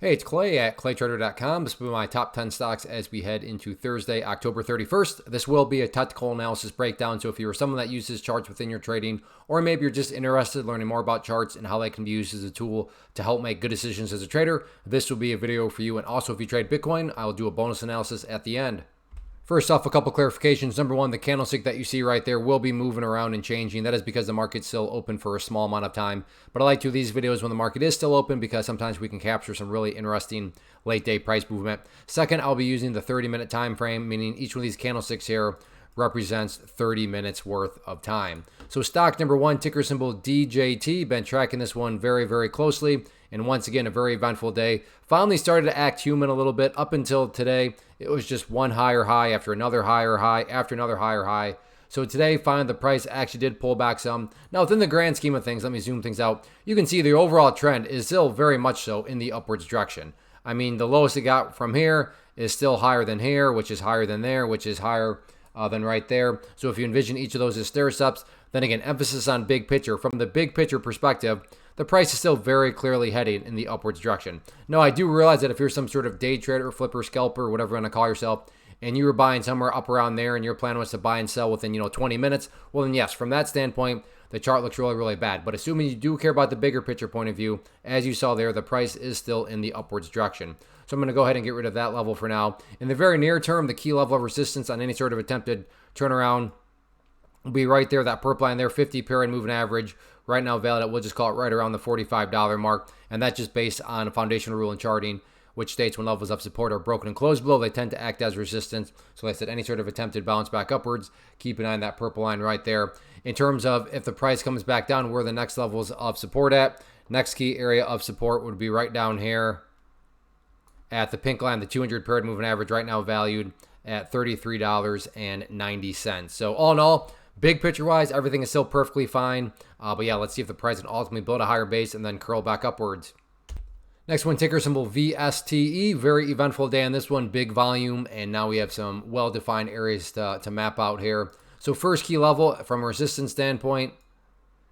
Hey, it's Clay at claytrader.com. This will be my top 10 stocks as we head into Thursday, October 31st. This will be a technical analysis breakdown. So if you're someone that uses charts within your trading, or maybe you're just interested in learning more about charts and how they can be used as a tool to help make good decisions as a trader, this will be a video for you. And also, if you trade Bitcoin, I will do a bonus analysis at the end. First off, a couple clarifications. Number one, the candlestick that you see right there will be moving around and changing. That is because the market's still open for a small amount of time. But I like to do these videos when the market is still open because sometimes we can capture some really interesting late day price movement. Second, I'll be using the 30-minute time frame, meaning each one of these candlesticks here represents 30 minutes worth of time. So stock number one, ticker symbol DJT. Been tracking this one very, very closely. And once again, a very eventful day. Finally started to act human a little bit. Up until today, it was just one higher high after another higher high after another higher high. So today, finally, the price actually did pull back some. Now, within the grand scheme of things, let me zoom things out. You can see the overall trend is still very much so in the upwards direction. I mean, the lowest it got from here is still higher than here, which is higher than there, which is higher than right there. So if you envision each of those as stair-steps, then again, emphasis on big picture. From the big picture perspective, the price is still very clearly heading in the upwards direction. Now, I do realize that if you're some sort of day trader, flipper, scalper, whatever you want to call yourself, and you were buying somewhere up around there and your plan was to buy and sell within, 20 minutes, well, then yes, from that standpoint, the chart looks really, really bad. But assuming you do care about the bigger picture point of view, as you saw there, the price is still in the upwards direction. So I'm going to go ahead and get rid of that level for now. In the very near term, the key level of resistance on any sort of attempted turnaround will be right there, that purple line there, 50 period moving average. Right now valid at, we'll just call it right around the $45 mark. And that's just based on a foundational rule in charting, which states when levels of support are broken and closed below, they tend to act as resistance. So like I said, any sort of attempted bounce back upwards, keep an eye on that purple line right there. In terms of if the price comes back down, where the next levels of support at, next key area of support would be right down here at the pink line, the 200 period moving average, right now valued at $33.90. So all in all, big picture wise, everything is still perfectly fine. But yeah, let's see if the price can ultimately build a higher base and then curl back upwards. Next one, ticker symbol VSTE. Very eventful day on this one, big volume, and now we have some well-defined areas to map out here. So first key level from a resistance standpoint,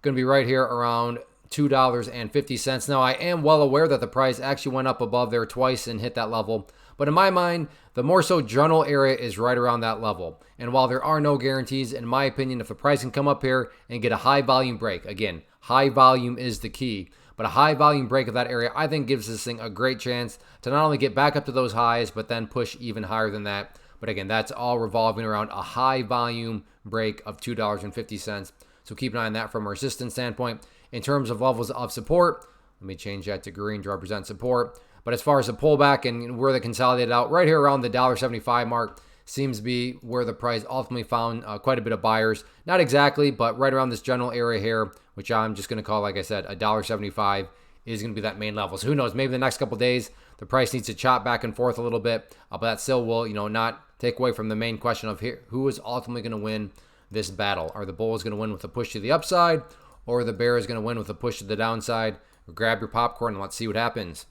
going to be right here around $2.50. Now I am well aware that the price actually went up above there twice and hit that level. But in my mind, the more so general area is right around that level. And while there are no guarantees, in my opinion, if the price can come up here and get a high volume break, again, high volume is the key. But a high volume break of that area, I think gives this thing a great chance to not only get back up to those highs, but then push even higher than that. But again, that's all revolving around a high volume break of $2.50. So keep an eye on that from a resistance standpoint. In terms of levels of support, let me change that to green to represent support. But as far as the pullback and where they consolidated out, right here around the $1.75 mark seems to be where the price ultimately found quite a bit of buyers. Not exactly, but right around this general area here, which I'm just going to call, like I said, $1.75 is going to be that main level. So who knows, maybe the next couple days, the price needs to chop back and forth a little bit, but that still will, not take away from the main question of here, who is ultimately going to win this battle. Are the bulls going to win with a push to the upside, or the bear is going to win with a push to the downside? Grab your popcorn and let's see what happens.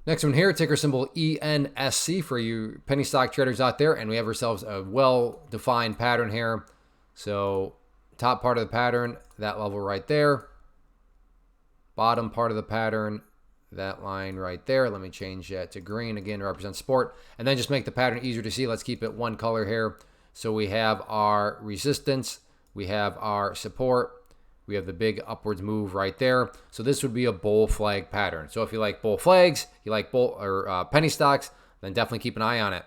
Next one here, ticker symbol ENSC for you penny stock traders out there. And we have ourselves a well-defined pattern here. So top part of the pattern, that level right there. Bottom part of the pattern, that line right there. Let me change that to green again to represent support. And then just make the pattern easier to see. Let's keep it one color here. So we have our resistance. We have our support. We have the big upwards move right there. So this would be a bull flag pattern. So if you like bull flags, you like bull or penny stocks, then definitely keep an eye on it.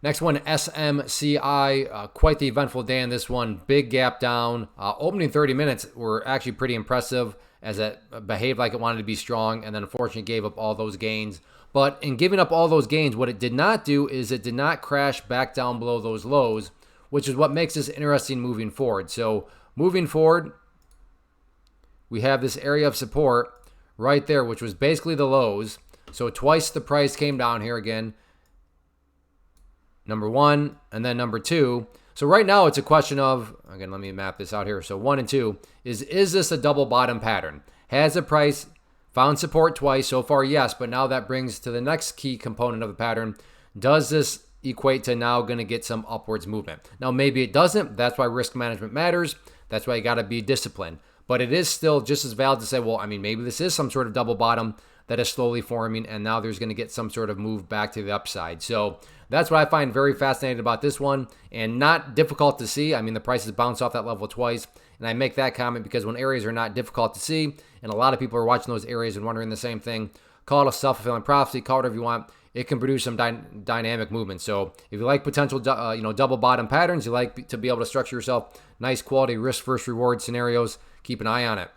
Next one, SMCI. Quite the eventful day in this one. Big gap down. Opening 30 minutes were actually pretty impressive as it behaved like it wanted to be strong, and then unfortunately gave up all those gains. But in giving up all those gains, what it did not do is it did not crash back down below those lows, which is what makes this interesting moving forward. So moving forward, we have this area of support right there, which was basically the lows. So twice the price came down here again. Number one, and then number two. So right now it's a question of, again, let me map this out here. So 1 and 2 is this a double bottom pattern? Has the price found support twice? So far, yes, but now that brings to the next key component of the pattern. Does this equate to now going to get some upwards movement? Now, maybe it doesn't. That's why risk management matters. That's why you got to be disciplined. But it is still just as valid to say, well, I mean, maybe this is some sort of double bottom. that is slowly forming, and now there's going to get some sort of move back to the upside. So that's what I find very fascinating about this one, and not difficult to see. I mean, the price has bounced off that level twice, and I make that comment because when areas are not difficult to see, and a lot of people are watching those areas and wondering the same thing, call it a self-fulfilling prophecy, call it whatever you want. It can produce some dynamic movement. So if you like potential, double bottom patterns, you like to be able to structure yourself nice quality risk versus reward scenarios, keep an eye on it.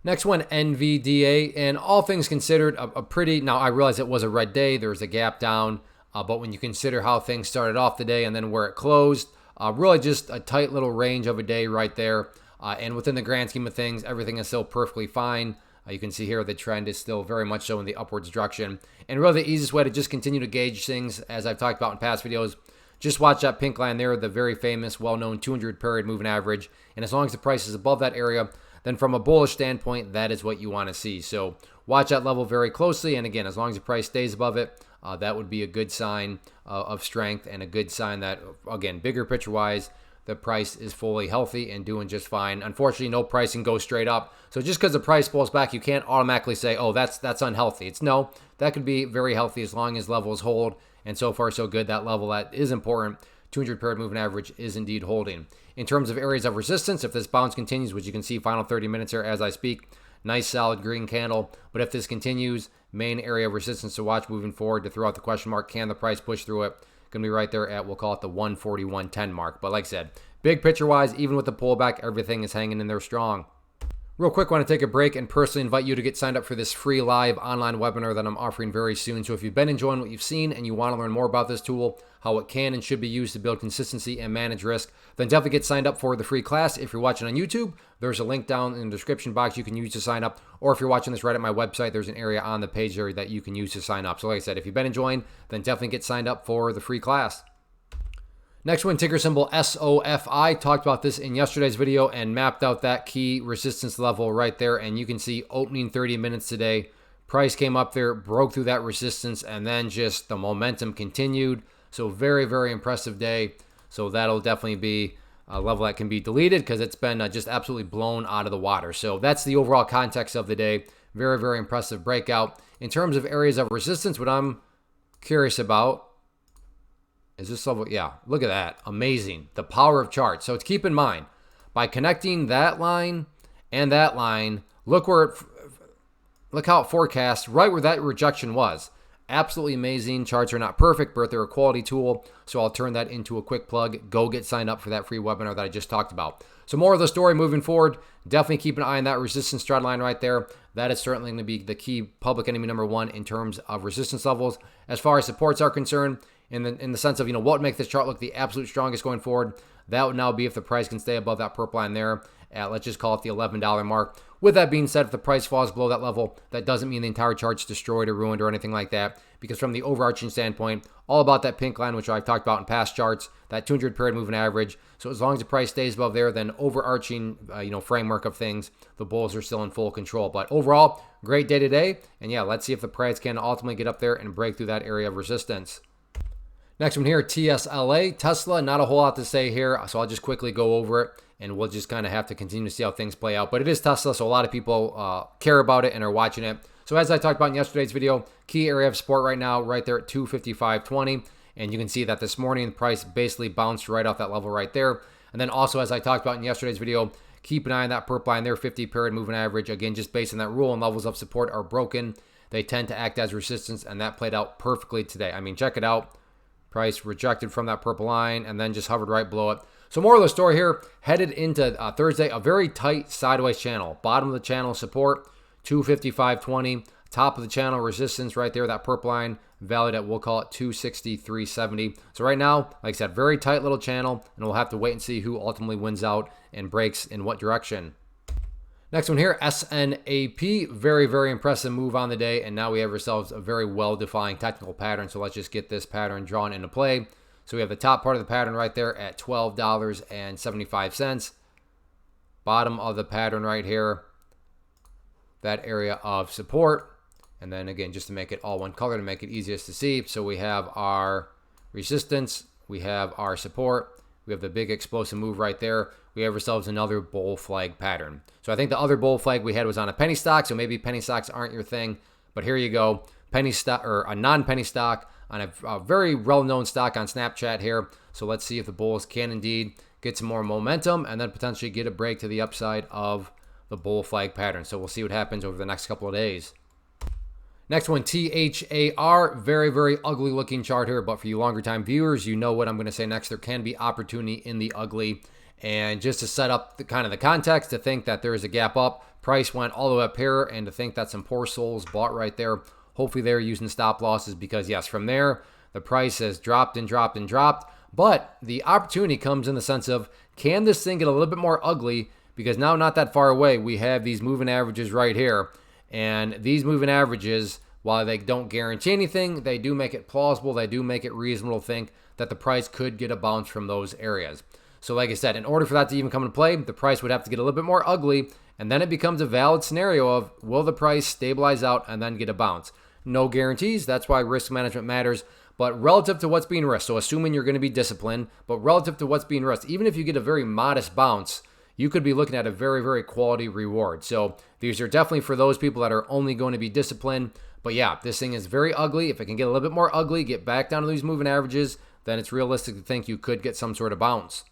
Next one, NVDA, and all things considered, a pretty, now I realize it was a red day, there was a gap down, but when you consider how things started off the day and then where it closed, really just a tight little range of a day right there. And within the grand scheme of things, everything is still perfectly fine. You can see here the trend is still very much so in the upwards direction. And really the easiest way to just continue to gauge things, as I've talked about in past videos, just watch that pink line there, the very famous, well-known 200 period moving average. And as long as the price is above that area, then from a bullish standpoint, that is what you want to see. So watch that level very closely. And again, as long as the price stays above it, that would be a good sign of strength and a good sign that, again, bigger picture-wise, the price is fully healthy and doing just fine. Unfortunately, no pricing goes straight up. So just because the price pulls back, you can't automatically say, oh, that's unhealthy. It's no, that could be very healthy as long as levels hold. And so far, so good. That level that is important, 200 period moving average, is indeed holding. In terms of areas of resistance, if this bounce continues, which you can see final 30 minutes here as I speak, nice solid green candle. But if this continues, main area of resistance to watch moving forward to throw out the question mark, can the price push through it? Going to be right there at, we'll call it the 141.10 mark. But like I said, big picture wise, even with the pullback, everything is hanging in there strong. Real quick, want to take a break and personally invite you to get signed up for this free live online webinar that I'm offering very soon. So if you've been enjoying what you've seen and you want to learn more about this tool, how it can and should be used to build consistency and manage risk, then definitely get signed up for the free class. If you're watching on YouTube, there's a link down in the description box you can use to sign up. Or if you're watching this right at my website, there's an area on the page there that you can use to sign up. So like I said, if you've been enjoying, then definitely get signed up for the free class. Next one, ticker symbol SOFI. Talked about this in yesterday's video and mapped out that key resistance level right there. And you can see opening 30 minutes today, price came up there, broke through that resistance, and then just the momentum continued. So very, very impressive day. So that'll definitely be a level that can be deleted because it's been just absolutely blown out of the water. So that's the overall context of the day. Very, very impressive breakout. In terms of areas of resistance, what I'm curious about is this level. Yeah, look at that. Amazing. The power of charts. So to keep in mind, by connecting that line and that line, look how it forecasts right where that rejection was. Absolutely amazing. Charts are not perfect, but they're a quality tool. So I'll turn that into a quick plug. Go get signed up for that free webinar that I just talked about. So more of the story moving forward. Definitely keep an eye on that resistance trend line right there. That is certainly going to be the key public enemy number one in terms of resistance levels. As far as supports are concerned, in the sense of, what would make this chart look the absolute strongest going forward, that would now be if the price can stay above that purple line there at, let's just call it the $11 mark. With that being said, if the price falls below that level, that doesn't mean the entire chart's destroyed or ruined or anything like that, because from the overarching standpoint, all about that pink line, which I've talked about in past charts, that 200 period moving average. So as long as the price stays above there, then overarching, framework of things, the bulls are still in full control. But overall, great day today. And yeah, let's see if the price can ultimately get up there and break through that area of resistance. Next one here, TSLA, Tesla. Not a whole lot to say here, so I'll just quickly go over it, and we'll just kind of have to continue to see how things play out. But it is Tesla, so a lot of people care about it and are watching it. So as I talked about in yesterday's video, key area of support right now, right there at 255.20. And you can see that this morning, the price basically bounced right off that level right there. And then also, as I talked about in yesterday's video, keep an eye on that purple line there, 50 period moving average. Again, just based on that rule, and levels of support are broken, they tend to act as resistance, and that played out perfectly today. I mean, check it out. Price rejected from that purple line and then just hovered right below it. So more of the story here, headed into Thursday, a very tight sideways channel. Bottom of the channel support, 255.20. Top of the channel resistance right there, that purple line, valued at, we'll call it 263.70. So right now, like I said, very tight little channel, and we'll have to wait and see who ultimately wins out and breaks in what direction. Next one here, SNAP, very, very impressive move on the day, and now we have ourselves a very well-defined technical pattern, so let's just get this pattern drawn into play. So we have the top part of the pattern right there at $12.75. Bottom of the pattern right here, that area of support, and then again, just to make it all one color, to make it easiest to see, so we have our resistance, we have our support, We have the big explosive move right there. We have ourselves another bull flag pattern. So I think the other bull flag we had was on a penny stock, so maybe penny stocks aren't your thing. But here you go, penny stock or a non-penny stock on a very well-known stock on Snapchat here. So let's see if the bulls can indeed get some more momentum and then potentially get a break to the upside of the bull flag pattern. So we'll see what happens over the next couple of days. Next one, THAR. Very, very ugly looking chart here, but for you longer time viewers, you know what I'm going to say next. There can be opportunity in the ugly. And just to set up the kind of the context, to think that there is a gap up, price went all the way up here, and to think that some poor souls bought right there. Hopefully they're using stop losses because, yes, from there, the price has dropped and dropped and dropped. But the opportunity comes in the sense of, can this thing get a little bit more ugly? Because now, not that far away, we have these moving averages right here. And these moving averages, while they don't guarantee anything, they do make it plausible. They do make it reasonable to think that the price could get a bounce from those areas. So like I said, in order for that to even come into play, the price would have to get a little bit more ugly. And then it becomes a valid scenario of, will the price stabilize out and then get a bounce? No guarantees. That's why risk management matters. But relative to what's being risked, so assuming you're going to be disciplined, but relative to what's being risked, even if you get a very modest bounce, you could be looking at a very, very quality reward. So these are definitely for those people that are only going to be disciplined. But yeah, this thing is very ugly. If it can get a little bit more ugly, get back down to these moving averages, then it's realistic to think you could get some sort of bounce.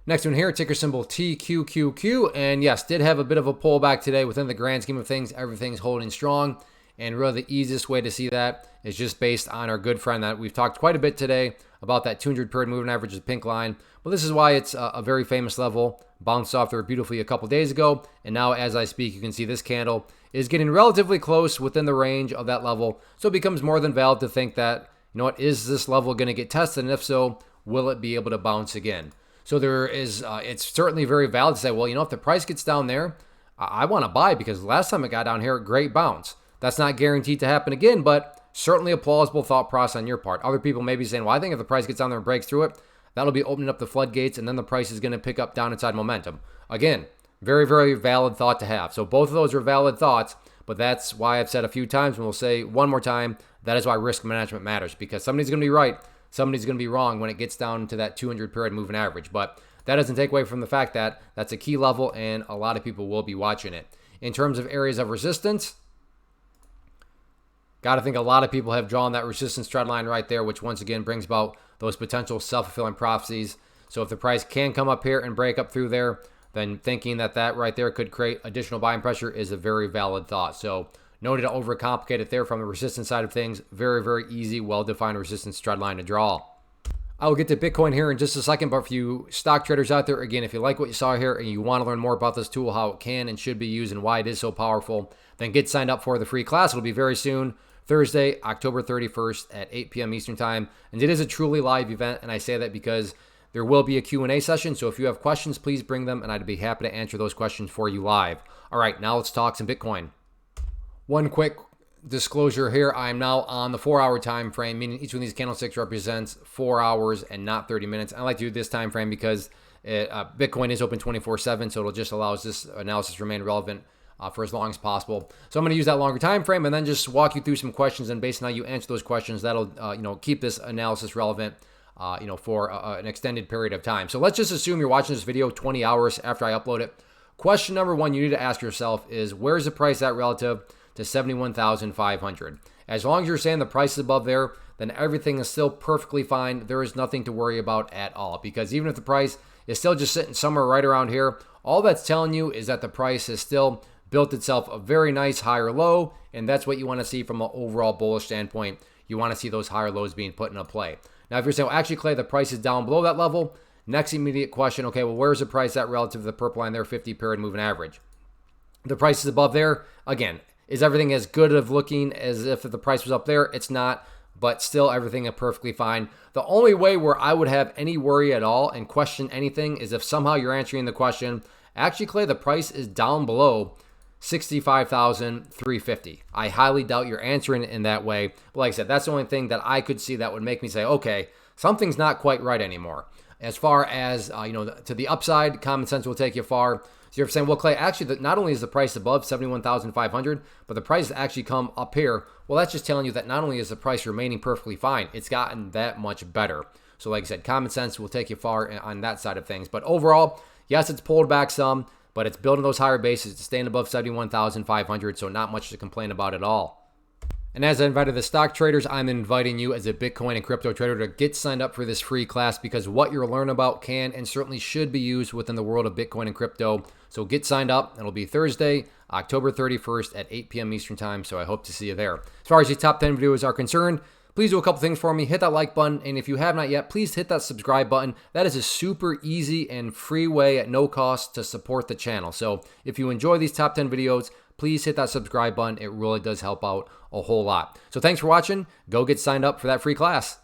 Next one here, ticker symbol TQQQ. And yes, did have a bit of a pullback today. Within the grand scheme of things, everything's holding strong. And really the easiest way to see that is just based on our good friend that we've talked quite a bit today about that 200 period moving average, the pink line. Well, this is why it's a very famous level. Bounced off there beautifully a couple days ago. And now as I speak, you can see this candle is getting relatively close within the range of that level. So it becomes more than valid to think that, you know what, is this level going to get tested? And if so, will it be able to bounce again? So there is, it's certainly very valid to say, well, you know, if the price gets down there, I want to buy because last time it got down here, great bounce. That's not guaranteed to happen again, but certainly a plausible thought process on your part. Other people may be saying, well, I think if the price gets down there and breaks through it, that'll be opening up the floodgates, and then the price is going to pick up down inside momentum. Again, very, very valid thought to have. So both of those are valid thoughts, but that's why I've said a few times, and we'll say one more time, that is why risk management matters, because somebody's going to be right, somebody's going to be wrong when it gets down to that 200 period moving average. But that doesn't take away from the fact that that's a key level, and a lot of people will be watching it. In terms of areas of resistance, got to think a lot of people have drawn that resistance trend line right there, which once again brings about those potential self-fulfilling prophecies. So if the price can come up here and break up through there, then thinking that that right there could create additional buying pressure is a very valid thought. So no need to overcomplicate it there from the resistance side of things. Very, very easy, well-defined resistance trend line to draw. I will get to Bitcoin here in just a second, but for you stock traders out there, again, if you like what you saw here and you want to learn more about this tool, how it can and should be used and why it is so powerful, then get signed up for the free class. It'll be very soon. Thursday, October 31st at 8 p.m. Eastern Time. And it is a truly live event, and I say that because there will be a Q&A session. So if you have questions, please bring them, and I'd be happy to answer those questions for you live. All right, now let's talk some Bitcoin. One quick disclosure here. I'm now on the 4-hour time frame, meaning each one of these candlesticks represents 4 hours and not 30 minutes. I like to do this time frame because Bitcoin is open 24/7, so it'll just allows this analysis to remain relevant for as long as possible. So I'm going to use that longer time frame and then just walk you through some questions, and based on how you answer those questions, that'll keep this analysis relevant for an extended period of time. So let's just assume you're watching this video 20 hours after I upload it. Question number one you need to ask yourself is, where's the price at relative to 71,500? As long as you're saying the price is above there, then everything is still perfectly fine. There is nothing to worry about at all, because even if the price is still just sitting somewhere right around here, all that's telling you is that the price is still built itself a very nice higher low, and that's what you want to see from an overall bullish standpoint. You want to see those higher lows being put into play. Now, if you're saying, well, actually, Clay, the price is down below that level, next immediate question, okay, well, where's the price at relative to the purple line there, 50 period moving average? The price is above there. Again, is everything as good of looking as if the price was up there? It's not, but still everything is perfectly fine. The only way where I would have any worry at all and question anything is if somehow you're answering the question, actually, Clay, the price is down below 65,350. I highly doubt you're answering it in that way. But like I said, that's the only thing that I could see that would make me say, okay, something's not quite right anymore. As far as, to the upside, common sense will take you far. So you're saying, well, Clay, actually, not only is the price above 71,500, but the price has actually come up here. Well, that's just telling you that not only is the price remaining perfectly fine, it's gotten that much better. So like I said, common sense will take you far on that side of things. But overall, yes, it's pulled back some, but it's building those higher bases. It's staying above 71,500, so not much to complain about at all. And as I invited the stock traders, I'm inviting you as a Bitcoin and crypto trader to get signed up for this free class, because what you're learning about can and certainly should be used within the world of Bitcoin and crypto. So get signed up. It'll be Thursday, October 31st at 8 p.m. Eastern time. So I hope to see you there. As far as these top 10 videos are concerned, please do a couple things for me. Hit that like button. And if you have not yet, please hit that subscribe button. That is a super easy and free way at no cost to support the channel. So if you enjoy these top 10 videos, please hit that subscribe button. It really does help out a whole lot. So thanks for watching. Go get signed up for that free class.